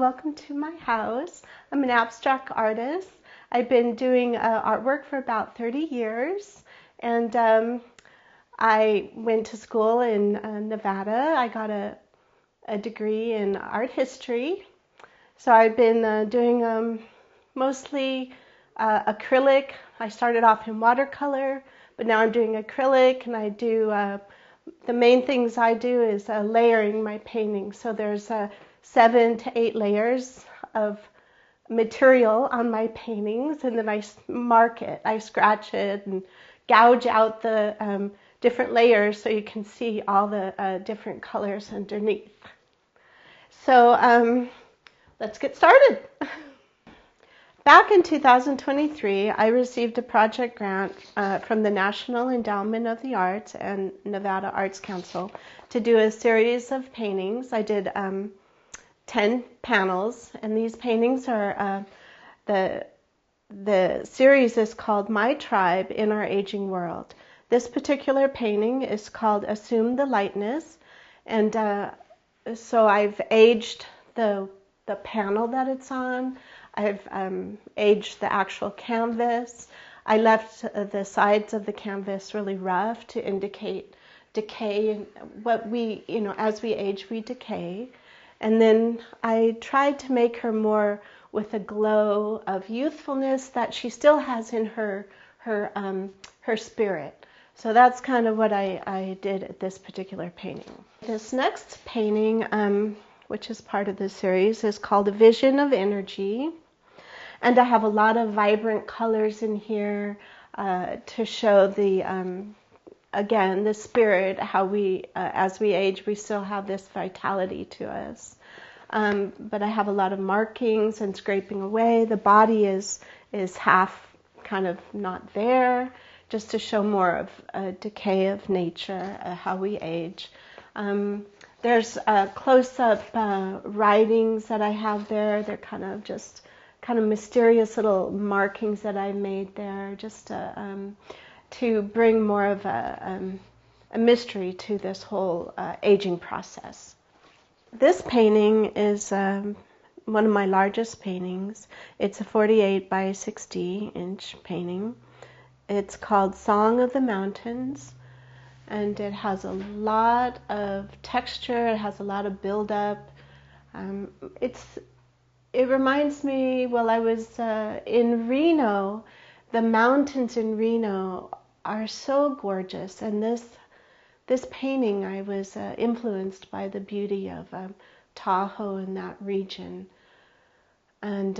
welcome to my house. I'm an abstract artist. I've been doing artwork for about 30 years, and I went to school in Nevada. I got a degree in art history. So I've been doing mostly acrylic. I started off in watercolor, but now I'm doing acrylic, and I do the main things I do is layering my paintings. So there's 7 to 8 layers of material on my paintings, and then I mark it. I scratch it and gouge out the different layers so you can see all the different colors underneath. So let's get started. Back in 2023, I received a project grant from the National Endowment of the Arts and Nevada Arts Council to do a series of paintings. I did 10 panels, and these paintings are, the series is called My Tribe in Our Aging World. This particular painting is called Assume the Lightness, and so I've aged the panel that it's on. I've aged the actual canvas. I left the sides of the canvas really rough to indicate decay, and what we, as we age, we decay. And then I tried to make her more with a glow of youthfulness that she still has in her spirit. So that's kind of what I did at this particular painting. This next painting, which is part of this series, is called A Vision of Energy. And I have a lot of vibrant colors in here to show the, again, the spirit, how we, as we age, we still have this vitality to us. But I have a lot of markings and scraping away. The body is half kind of not there, just to show more of a decay of nature, how we age. There's close-up writings that I have there. They're kind of mysterious little markings that I made there, just to bring more of a mystery to this whole aging process. This painting is one of my largest paintings. It's a 48 by 60 inch painting. It's called Song of the Mountains, and it has a lot of texture. It has a lot of buildup. It reminds me, well, I was in Reno. The mountains in Reno are so gorgeous, and this painting, I was influenced by the beauty of Tahoe in that region. And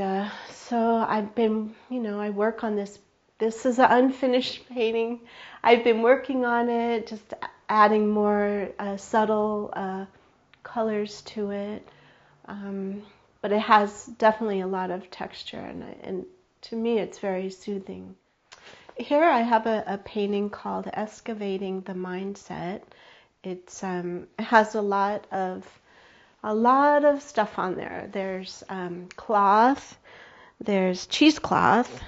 so I've been, I work on this. This is an unfinished painting. I've been working on it, just adding more subtle colors to it. But it has definitely a lot of texture, and to me it's very soothing. Here I have a painting called Excavating the Mindset. It has a lot of stuff on there. There's cloth, there's cheesecloth,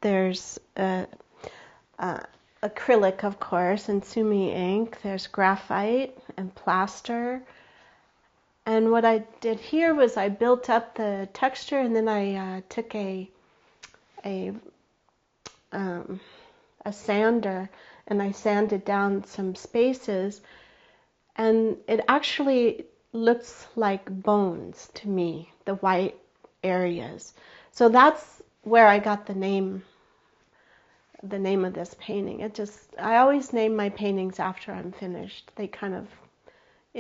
there's acrylic, of course, and sumi ink. There's graphite and plaster. And what I did here was I built up the texture, and then I took a sander, and I sanded down some spaces, and it actually looks like bones to me, the white areas. So that's where I got the name of this painting. I always name my paintings after I'm finished. It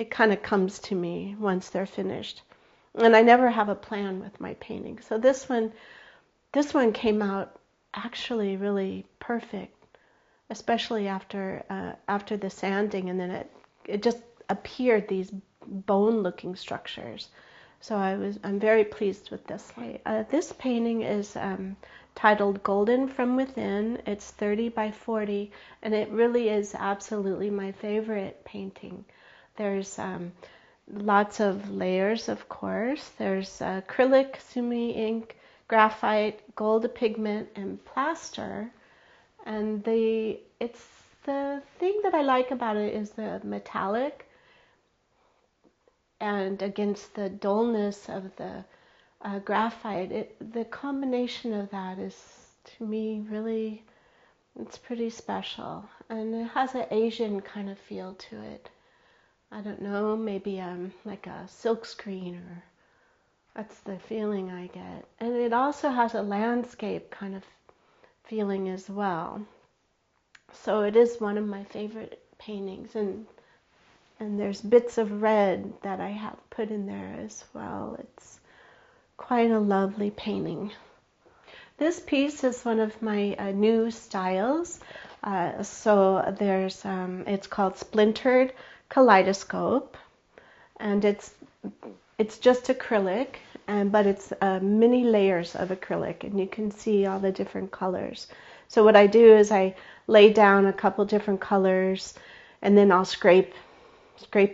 kind of comes to me once they're finished. And I never have a plan with my paintings. So this one came out actually really perfect, especially after the sanding, and then it just appeared these bone-looking structures. So I'm very pleased with this one. This painting is titled Golden from Within. It's 30 by 40, and it really is absolutely my favorite painting. There's lots of layers, of course. There's acrylic, sumi ink, graphite, gold pigment, and plaster. And the thing that I like about it is the metallic, and against the dullness of graphite. The combination of that is, to me, really, it's pretty special. And it has an Asian kind of feel to it. I don't know, maybe like a silk screen, or that's the feeling I get. And it also has a landscape kind of feeling as well. So it is one of my favorite paintings, and there's bits of red that I have put in there as well. It's quite a lovely painting. This piece is one of my new styles. So there's it's called Splintered Kaleidoscope, and it's just acrylic, but it's many layers of acrylic, and you can see all the different colors. So what I do is I lay down a couple different colors, and then I'll scrape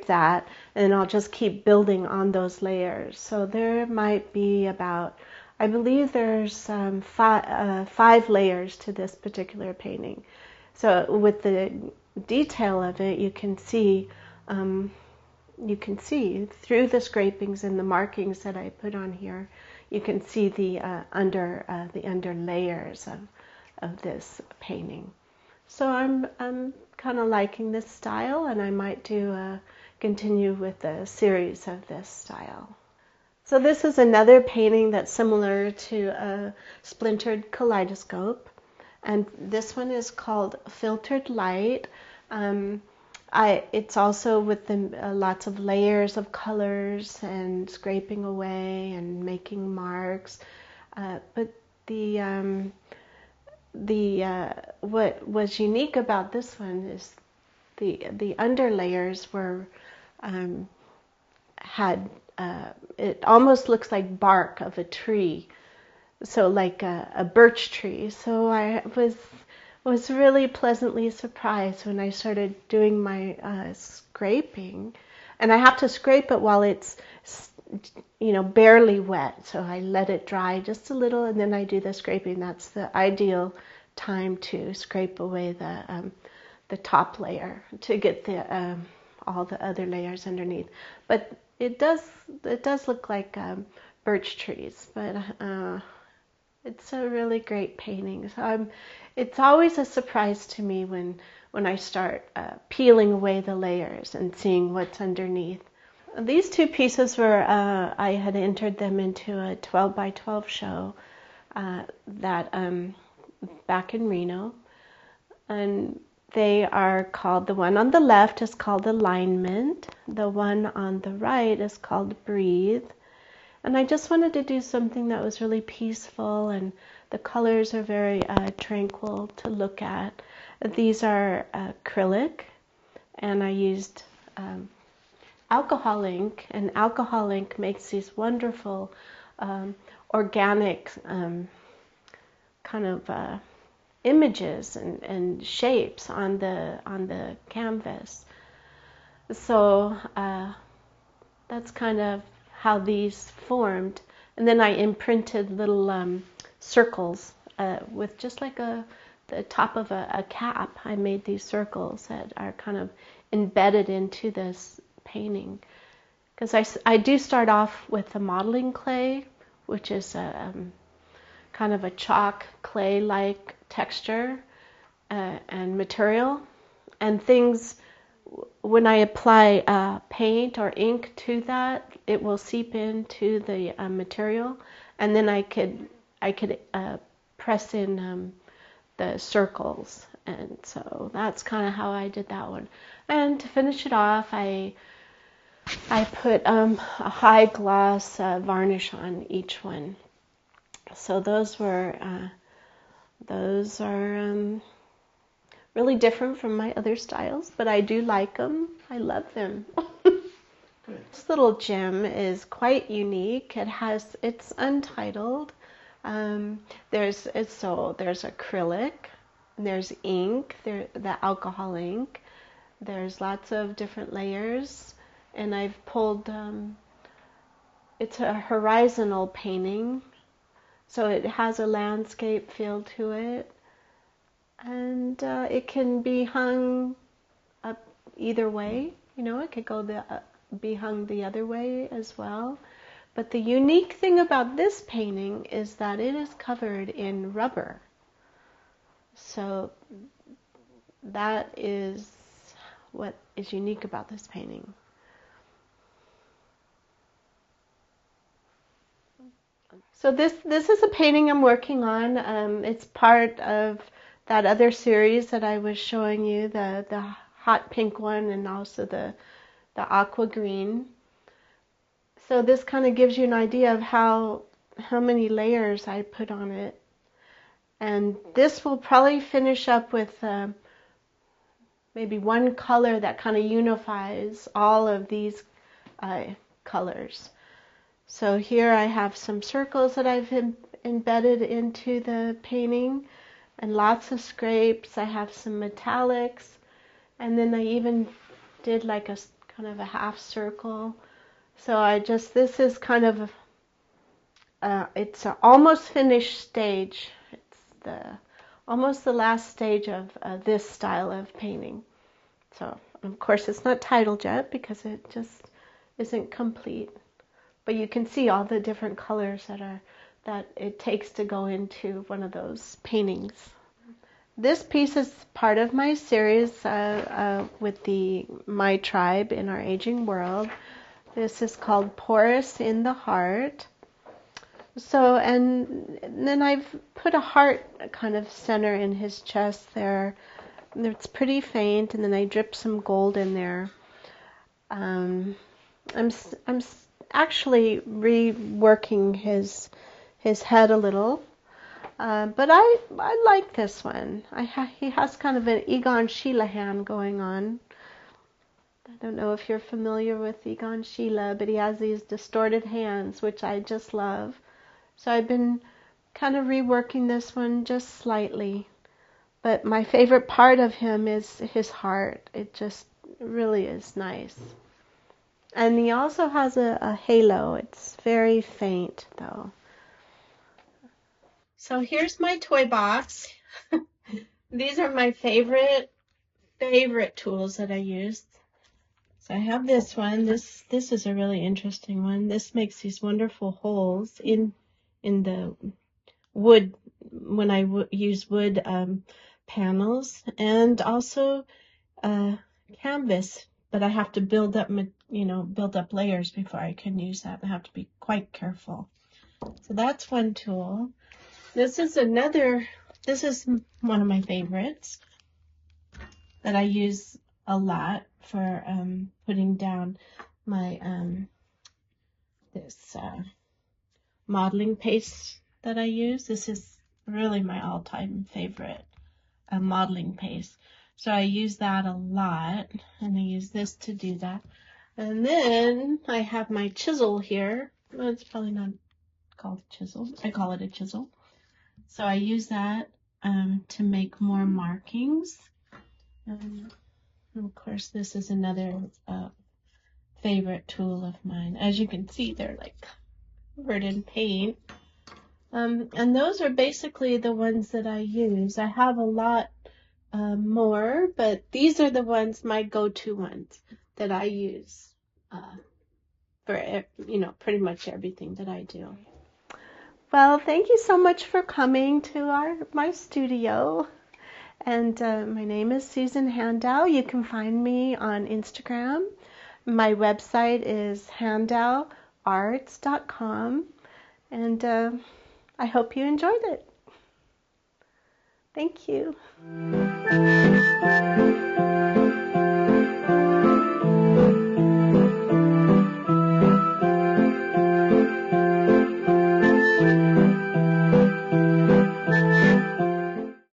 that, and then I'll just keep building on those layers. So there might be about, I believe there's 5 layers to this particular painting. So with the detail of it, you can see through the scrapings and the markings that I put on here, you can see the under layers of this painting. So I'm kind of liking this style, and I might continue with a series of this style. So this is another painting that's similar to a Splintered Kaleidoscope, and this one is called Filtered Light. It's also with lots of layers of colors and scraping away and making marks. But what was unique about this one is the underlayers were it almost looks like bark of a tree, so like a birch tree. So I was really pleasantly surprised when I started doing my scraping, and I have to scrape it while it's barely wet. So I let it dry just a little, and then I do the scraping. That's the ideal time to scrape away the top layer to get all the other layers underneath. But it does look like birch trees, but it's a really great painting. So it's always a surprise to me when I start peeling away the layers and seeing what's underneath. These 2 pieces were, I had entered them into a 12 by 12 show that back in Reno, and they are called, the one on the left is called Alignment, the one on the right is called Breathe. And I just wanted to do something that was really peaceful, and the colors are very tranquil to look at. These are acrylic, and I used alcohol ink, and alcohol ink makes these wonderful organic kind of images and shapes on the canvas. So that's kind of how these formed. And then I imprinted little circles with just like the top of a cap. I made these circles that are kind of embedded into this painting. Because I do start off with the modeling clay, which is kind of a chalk clay-like texture and material. And things, when I apply paint or ink to that, it will seep into the material, and then I could press in the circles. And so that's kind of how I did that one. And to finish it off, I put a high gloss varnish on each one. So those are really different from my other styles, but I do like them. I love them. This little gem is quite unique. It's untitled. There's acrylic, there's ink, the alcohol ink. There's lots of different layers, and I've pulled. It's a horizontal painting, so it has a landscape feel to it, and it can be hung up either way. It could be hung the other way as well. But the unique thing about this painting is that it is covered in rubber. So that is what is unique about this painting. So this is a painting I'm working on. It's part of that other series that I was showing you, the hot pink one and also the aqua green. So this kind of gives you an idea of how many layers I put on it. And this will probably finish up with maybe one color that kind of unifies all of these colors. So here I have some circles that I've embedded into the painting and lots of scrapes. I have some metallics, and then I even did like a kind of a half circle. So this is kind of it's an almost finished stage. It's almost the last stage of this style of painting. So of course it's not titled yet because it just isn't complete. But you can see all the different colors that it takes to go into one of those paintings. This piece is part of my series with my tribe in our aging world. This is called Porous in the Heart. So, and then I've put a heart kind of center in his chest there. It's pretty faint, and then I drip some gold in there. I'm actually reworking his head a little, but I like this one. He has kind of an Egon Schiele hand going on. I don't know if you're familiar with Egon Schiele, but he has these distorted hands, which I just love. So I've been kind of reworking this one just slightly. But my favorite part of him is his heart. It just really is nice. And he also has a halo. It's very faint, though. So here's my toy box. These are my favorite tools that I use. So I have this one. This is a really interesting one. This makes these wonderful holes in the wood when I use wood panels, and also canvas. But I have to build up layers before I can use that. I have to be quite careful. So that's one tool. This is one of my favorites that I use a lot for putting down my this modeling paste that I use. This is really my all-time favorite modeling paste. So I use that a lot, and I use this to do that. And then I have my chisel here. Well, it's probably not called a chisel. I call it a chisel. So I use that to make more markings. And of course, this is another favorite tool of mine. As you can see, they're like covered in paint. And those are basically the ones that I use. I have a lot more, but these are the ones, my go-to ones that I use for pretty much everything that I do. Well, thank you so much for coming to my studio. And my name is Susan Handau. You can find me on Instagram. My website is handauarts.com. And I hope you enjoyed it. Thank you.